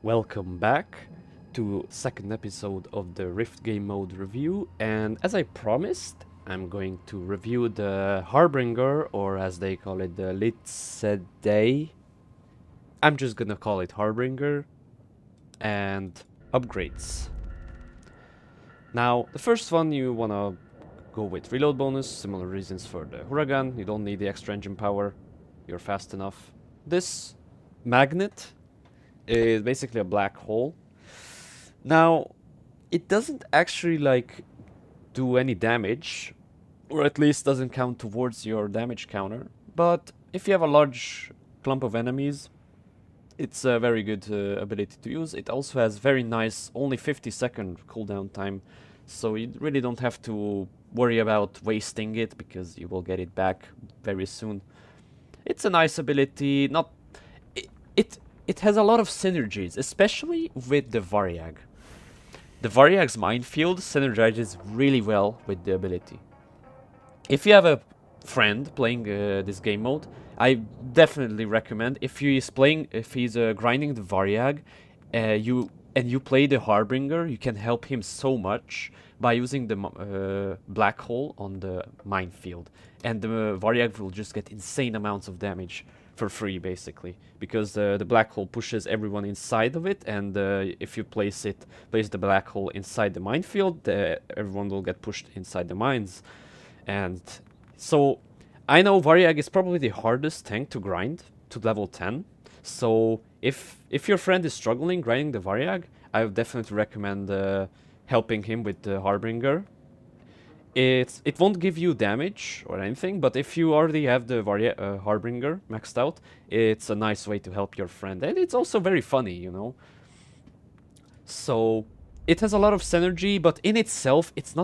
Welcome back to second episode of the Rift game mode review, and as I promised, I'm going to review the Harbinger, or as they call it, the Litsedei. I'm just gonna call it Harbinger, and upgrades. Now, the first one you wanna go with reload bonus, similar reasons for the Huragan, you don't need the extra engine power, you're fast enough. This magnet is basically a black hole. Now, it doesn't actually do any damage, or at least doesn't count towards your damage counter. But if you have a large clump of enemies, it's a very good ability to use. It also has very nice, only 50-second cooldown time, so you really don't have to worry about wasting it because you will get it back very soon. It's a nice ability. Not it, it it has a lot of synergies, especially with the Variag. The Variag's minefield synergizes really well with the ability. If you have a friend playing this game mode, I definitely recommend if he's grinding the Variag, you play the Harbinger, you can help him so much by using the black hole on the minefield, and the Variag will just get insane amounts of damage for free, basically, because the black hole pushes everyone inside of it, and if you place the black hole inside the minefield, everyone will get pushed inside the mines. And so I know Variag is probably the hardest tank to grind to level 10. So if your friend is struggling grinding the Variag, I would definitely recommend helping him with the Harbinger. It won't give you damage or anything, but if you already have the Harbinger maxed out, it's a nice way to help your friend. And it's also very funny, you know? So it has a lot of synergy, but in itself, it's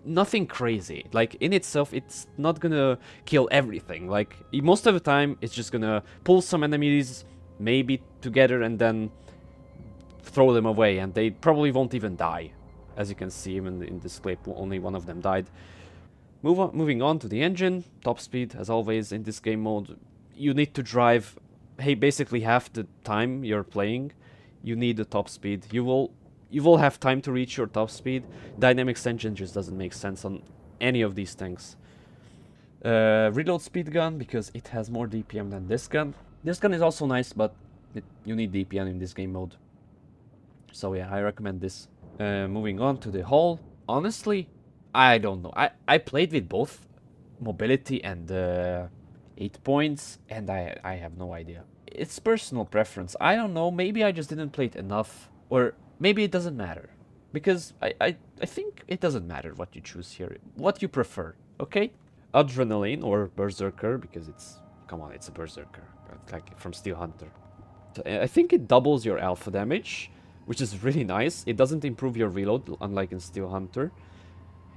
nothing crazy. Like, in itself, it's not gonna kill everything. Like, most of the time, it's just gonna pull some enemies, maybe together, and then throw them away, and they probably won't even die. As you can see, even in this clip, only one of them died. Moving on to the engine, top speed, as always in this game mode. You need to drive, basically half the time you're playing, you need the top speed. You will have time to reach your top speed. Dynamics engine just doesn't make sense on any of these tanks. Reload speed gun, because it has more DPM than this gun. This gun is also nice, but you need DPM in this game mode. So yeah, I recommend this. Moving on to the hull. Honestly, I don't know. I played with both mobility and 8 points, and I have no idea. It's personal preference. I don't know. Maybe I just didn't play it enough, or maybe it doesn't matter. Because I think it doesn't matter what you choose here. What you prefer, okay? Adrenaline or Berserker, because come on, it's a Berserker. Like from Steel Hunter. So I think it doubles your alpha damage, which is really nice. It doesn't improve your reload, unlike in Steel Hunter.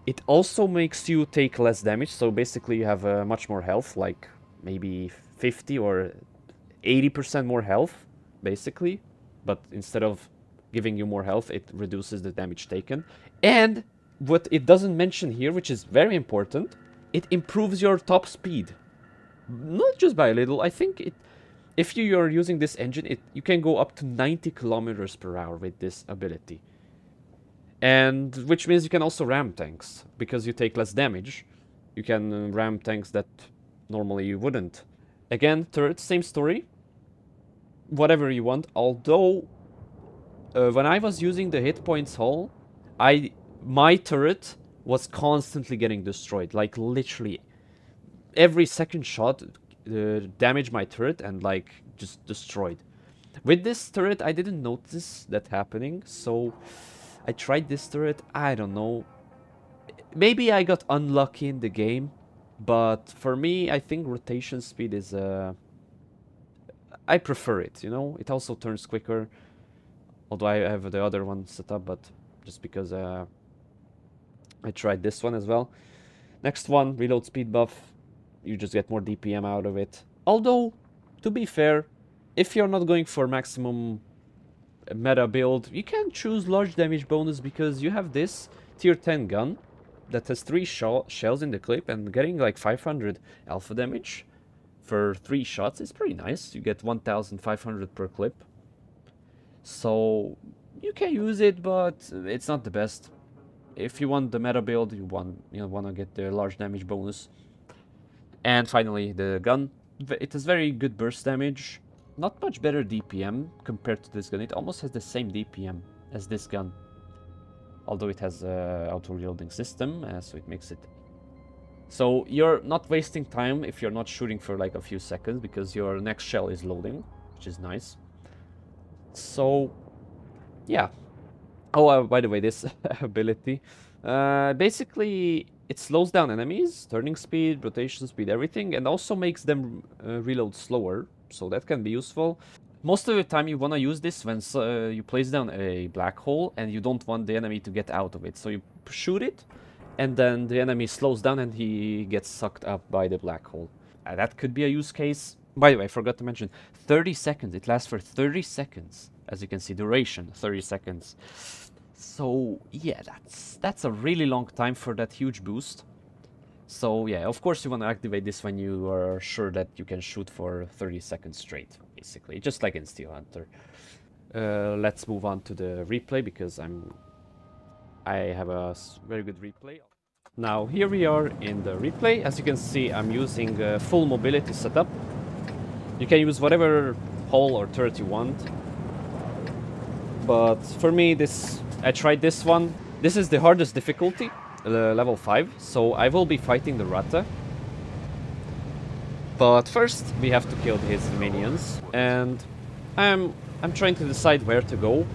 It also makes you take less damage, so basically you have much more health, like maybe 50 or 80% more health, basically. But instead of giving you more health, it reduces the damage taken. And what it doesn't mention here, which is very important, it improves your top speed. Not just by a little, I think if you are using this engine, you can go up to 90 kilometers per hour with this ability. And which means you can also ram tanks, because you take less damage. You can ram tanks that normally you wouldn't. Again, turret, same story. Whatever you want, although when I was using the hit points hull, my turret was constantly getting destroyed. Like, literally every second shot damaged my turret and just destroyed. With this turret, I didn't notice that happening, so I tried this turret. I don't know. Maybe I got unlucky in the game, but for me, I think rotation speed is I prefer it, you know? It also turns quicker, although I have the other one set up, but just because I tried this one as well. Next one, reload speed buff. You just get more DPM out of it. Although, to be fair, if you're not going for maximum meta build, you can choose large damage bonus, because you have this tier 10 gun that has 3 shells in the clip, and getting like 500 alpha damage for 3 shots is pretty nice. You get 1,500 per clip. So you can use it, but it's not the best. If you want the meta build, you want to get the large damage bonus. And finally, the gun. It has very good burst damage. Not much better DPM compared to this gun. It almost has the same DPM as this gun. Although it has an auto-reloading system, so it makes it... So you're not wasting time if you're not shooting for like a few seconds, because your next shell is loading, which is nice. So, yeah. Oh, by the way, this ability... basically, it slows down enemies, turning speed, rotation speed, everything, and also makes them reload slower, so that can be useful. Most of the time you want to use this when you place down a black hole and you don't want the enemy to get out of it. So you shoot it, and then the enemy slows down and he gets sucked up by the black hole. That could be a use case. By the way, I forgot to mention, 30 seconds. It lasts for 30 seconds. As you can see, duration, 30 seconds. So, yeah, that's a really long time for that huge boost. So, yeah, of course you want to activate this when you are sure that you can shoot for 30 seconds straight, basically. Just like in Steel Hunter. Let's move on to the replay, because I have a very good replay. Now, here we are in the replay. As you can see, I'm using a full mobility setup. You can use whatever hull or turret you want. But for me, I tried this one. This is the hardest difficulty, level 5. So I will be fighting the Rata. But first, we have to kill his minions. And I'm trying to decide where to go.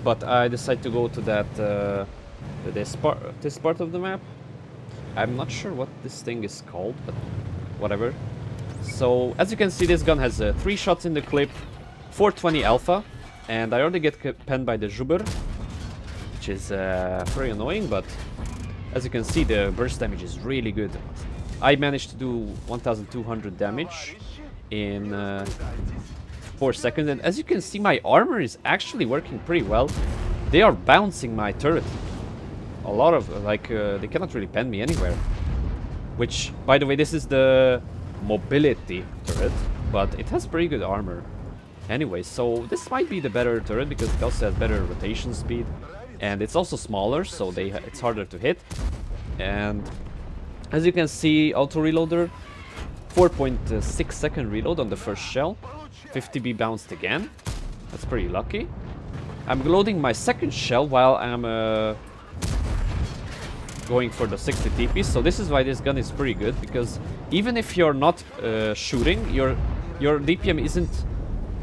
But I decide to go to that this part of the map. I'm not sure what this thing is called, but whatever. So, as you can see, this gun has 3 shots in the clip, 420 alpha, and I already get penned by the Jubber, which is very annoying, but as you can see, the burst damage is really good. I managed to do 1200 damage in 4 seconds, and as you can see, my armor is actually working pretty well. They are bouncing my turret. A lot of, like, they cannot really pen me anywhere. Which, by the way, this is the mobility turret, but it has pretty good armor. Anyway, so this might be the better turret because it also has better rotation speed. And it's also smaller, so it's harder to hit. And as you can see, auto-reloader, 4.6 second reload on the first shell. 50B bounced again. That's pretty lucky. I'm loading my second shell while I'm going for the 60 TP, so this is why this gun is pretty good, because even if you're not shooting, your DPM isn't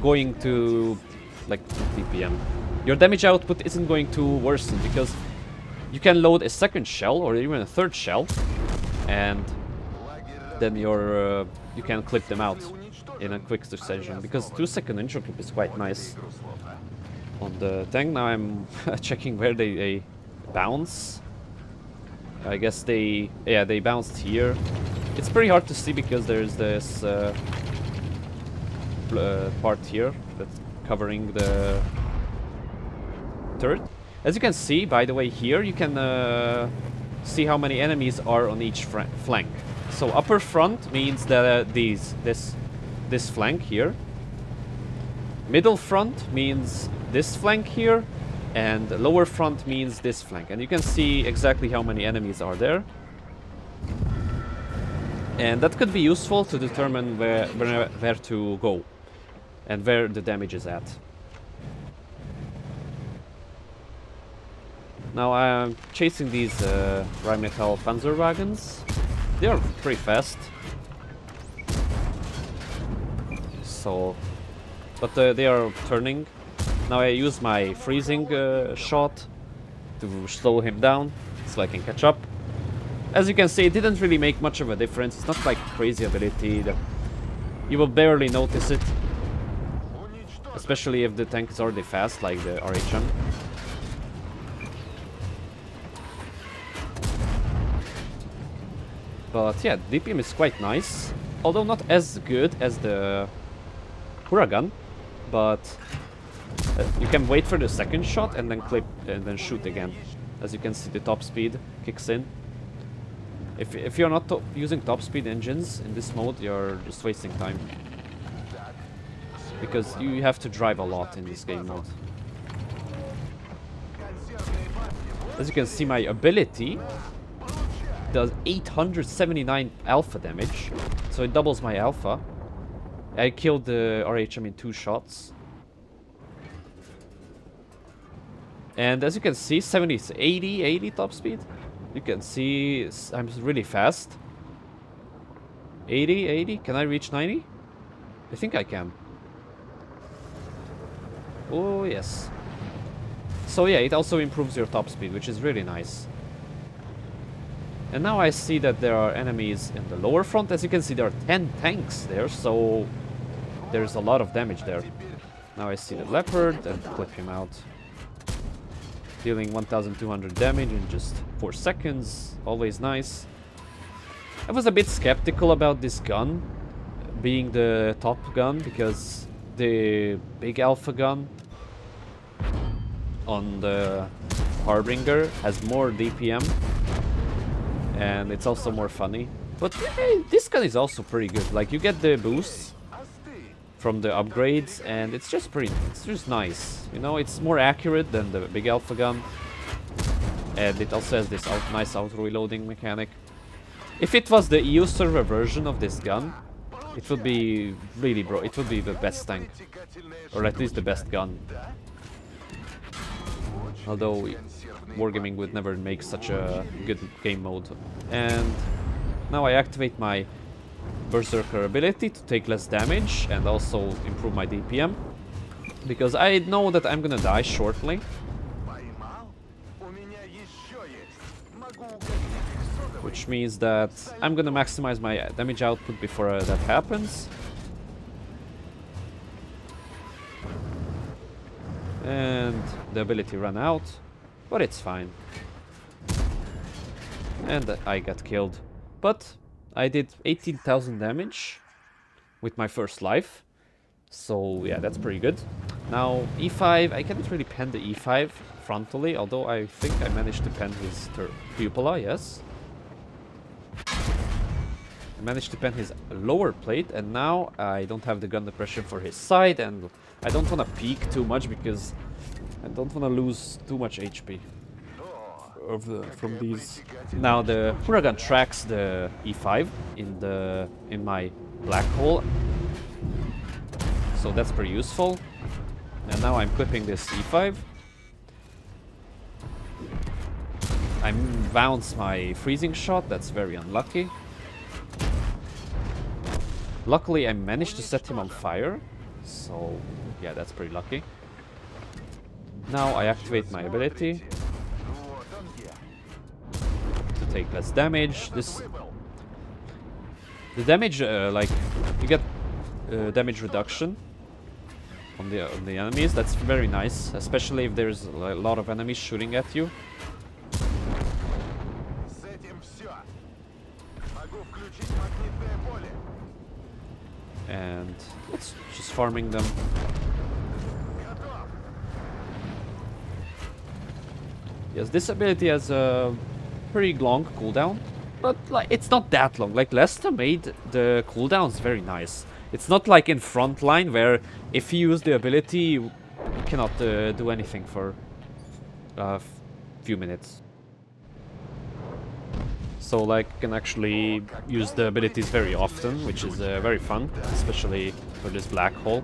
going to, like, DPM, your damage output isn't going to worsen, because you can load a second shell or even a third shell, and then you can clip them out in a quick succession, because 2-second intro clip is quite nice on the tank. Now I'm checking where they bounce. I guess they bounced here. It's pretty hard to see because there's this part here that's covering the turret. As you can see, by the way, here you can see how many enemies are on each flank. So upper front means that this flank here. Middle front means this flank here. And lower front means this flank. And you can see exactly how many enemies are there. And that could be useful to determine where to go. And where the damage is at. Now I'm chasing these Rheinmetall Panzer wagons. They are pretty fast. So... But they are turning. Now I use my freezing shot to slow him down so I can catch up. As you can see, it didn't really make much of a difference. It's not like a crazy ability that you will barely notice it. Especially if the tank is already fast, like the RHM. But yeah, DPM is quite nice. Although not as good as the Huragan, but you can wait for the second shot and then clip and then shoot again. As you can see, the top speed kicks in. If you're not using top speed engines in this mode, you're just wasting time. Because you have to drive a lot in this game mode. As you can see, my ability does 879 alpha damage, so it doubles my alpha. I killed the RHM in 2 shots. And as you can see, 80 top speed. You can see I'm really fast. 80, can I reach 90? I think I can. Oh, yes. So yeah, it also improves your top speed, which is really nice. And now I see that there are enemies in the lower front. As you can see, there are 10 tanks there, so there's a lot of damage there. Now I see the leopard and clip him out. Dealing 1200 damage in just 4 seconds. Always nice. I was a bit skeptical about this gun being the top gun, because the big alpha gun on the Harbinger has more DPM, and it's also more funny. But hey, this gun is also pretty good. Like, you get the boosts from the upgrades, and it's just nice. You know, it's more accurate than the big alpha gun, and it also has this nice auto-reloading mechanic. If it was the EU server version of this gun, it would be really it would be the best tank, or at least the best gun. Although Wargaming would never make such a good game mode. And now I activate my Berserker ability to take less damage and also improve my DPM, because I know that I'm gonna die shortly. Which means that I'm gonna maximize my damage output before that happens. And the ability ran out, but it's fine. And I got killed. But I did 18,000 damage with my first life. So yeah, that's pretty good. Now E5, I can't really pen the E5 frontally, although I think I managed to pen his cupola, yes. I managed to pen his lower plate, and now I don't have the gun depression for his side, and I don't want to peek too much because I don't want to lose too much HP from these. Now the Huragan tracks the E5 in my black hole, so that's pretty useful. And now I'm clipping this E5. I bounce my freezing shot, that's very unlucky. Luckily I managed to set him on fire, so yeah, that's pretty lucky. Now I activate my ability to take less damage. The damage, like, you get damage reduction on the enemies. That's very nice, especially if there's a lot of enemies shooting at you. And it's just farming them. Yes, this ability has a pretty long cooldown, but like it's not that long. Like Lester made the cooldowns very nice. It's not like in Frontline where if you use the ability you cannot do anything for a few minutes. So like you can actually use the abilities very often, which is very fun, especially for this black hole.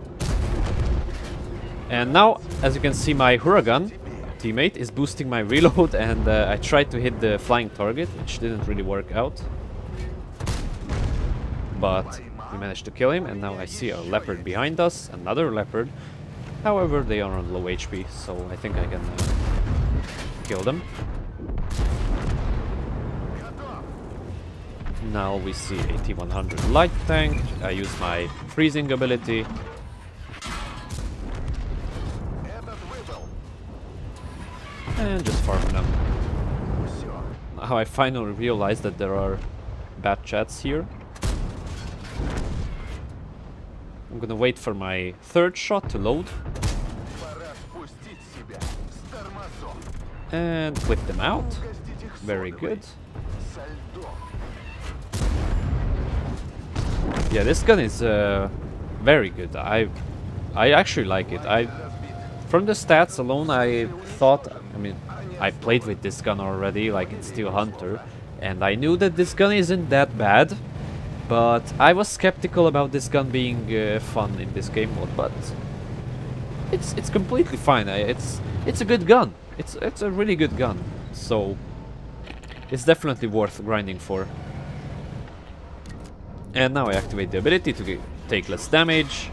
And now, as you can see, my Huragan teammate is boosting my reload, and I tried to hit the flying target, which didn't really work out. But we managed to kill him, and now I see a leopard behind us, another leopard. However, they are on low HP, so I think I can kill them. Now we see AT-100 light tank. I use my freezing ability. And just farm them. Now I finally realized that there are bad chats here. I'm gonna wait for my third shot to load. And clip them out. Very good. Yeah, this gun is very good. I actually like it. From the stats alone, I thought, I mean, I played with this gun already, like in Steel Hunter, and I knew that this gun isn't that bad, but I was skeptical about this gun being fun in this game mode, but it's completely fine. It's a good gun. It's a really good gun, so it's definitely worth grinding for. And now I activate the ability to take less damage.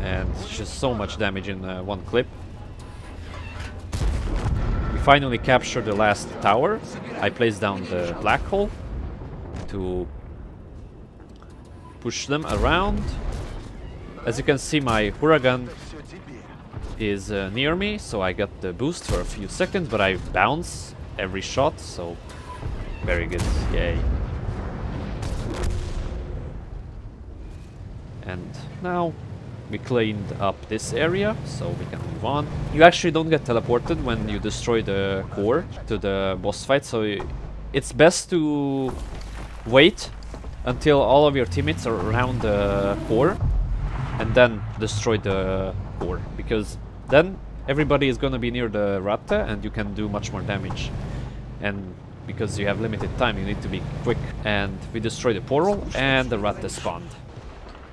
And it's just so much damage in one clip. We finally captured the last tower. I placed down the black hole to push them around. As you can see, my Huragan is near me, so I got the boost for a few seconds, but I bounce every shot, so very good, yay. And now we cleaned up this area, so we can move on. You actually don't get teleported when you destroy the core to the boss fight, so it's best to wait until all of your teammates are around the core and then destroy the core, because then everybody is gonna be near the Ratte and you can do much more damage. And because you have limited time, you need to be quick. And we destroy the portal and the Ratte spawned.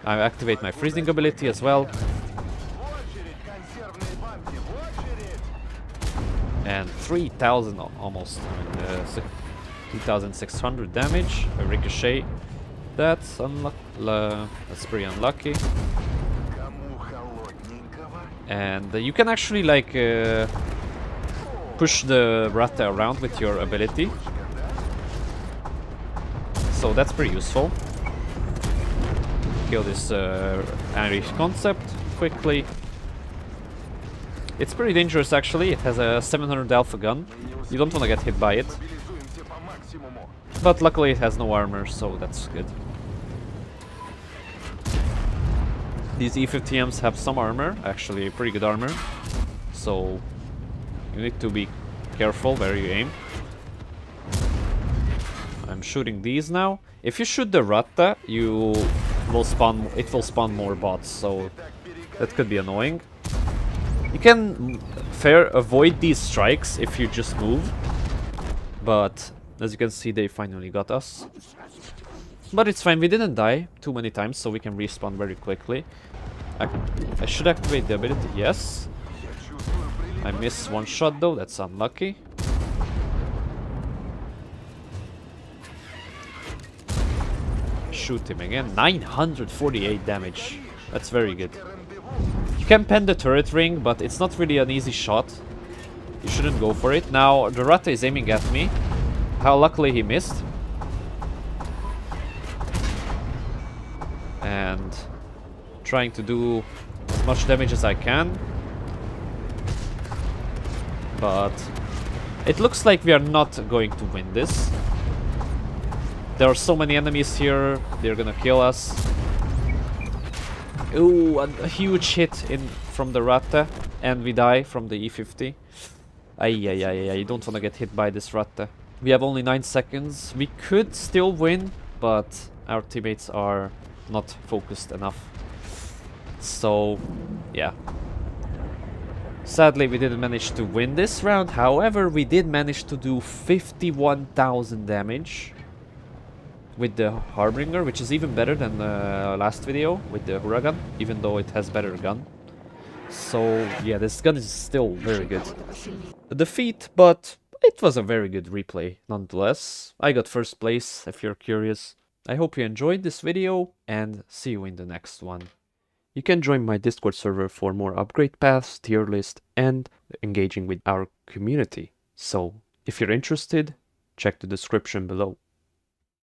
I activate my freezing ability as well. And 3,000 almost, 2,600 damage, a ricochet. That's pretty unlucky. And you can actually like push the Ratte around with your ability. So that's pretty useful. Kill this Irish concept quickly. It's pretty dangerous actually. It has a 700 alpha gun. You don't want to get hit by it. But luckily it has no armor, so that's good. These E50Ms have some armor, actually pretty good armor. So you need to be careful where you aim. I'm shooting these now. If you shoot the Ratte, it will spawn more bots, so that could be annoying. You can avoid these strikes if you just move, but as you can see, they finally got us. But it's fine, we didn't die too many times, so we can respawn very quickly. I should activate the ability, yes. I missed one shot though, that's unlucky. Shoot him again. 948 damage. That's very good. You can pen the turret ring, but it's not really an easy shot. You shouldn't go for it. Now, the Ratte is aiming at me. How luckily he missed. And trying to do as much damage as I can. But it looks like we are not going to win this. There are so many enemies here, they're gonna kill us. Ooh, a huge hit from the Ratte, and we die from the E50. Ay, you don't wanna get hit by this Ratte. We have only 9 seconds. We could still win, but our teammates are not focused enough. So, yeah. Sadly, we didn't manage to win this round. However, we did manage to do 51,000 damage with the Harbinger, which is even better than the last video with the Huragan, even though it has better gun. So yeah, this gun is still very good. A defeat, but it was a very good replay nonetheless. I got first place, if you're curious. I hope you enjoyed this video, and see you in the next one. You can join my Discord server for more upgrade paths, tier list, and engaging with our community. So if you're interested, check the description below.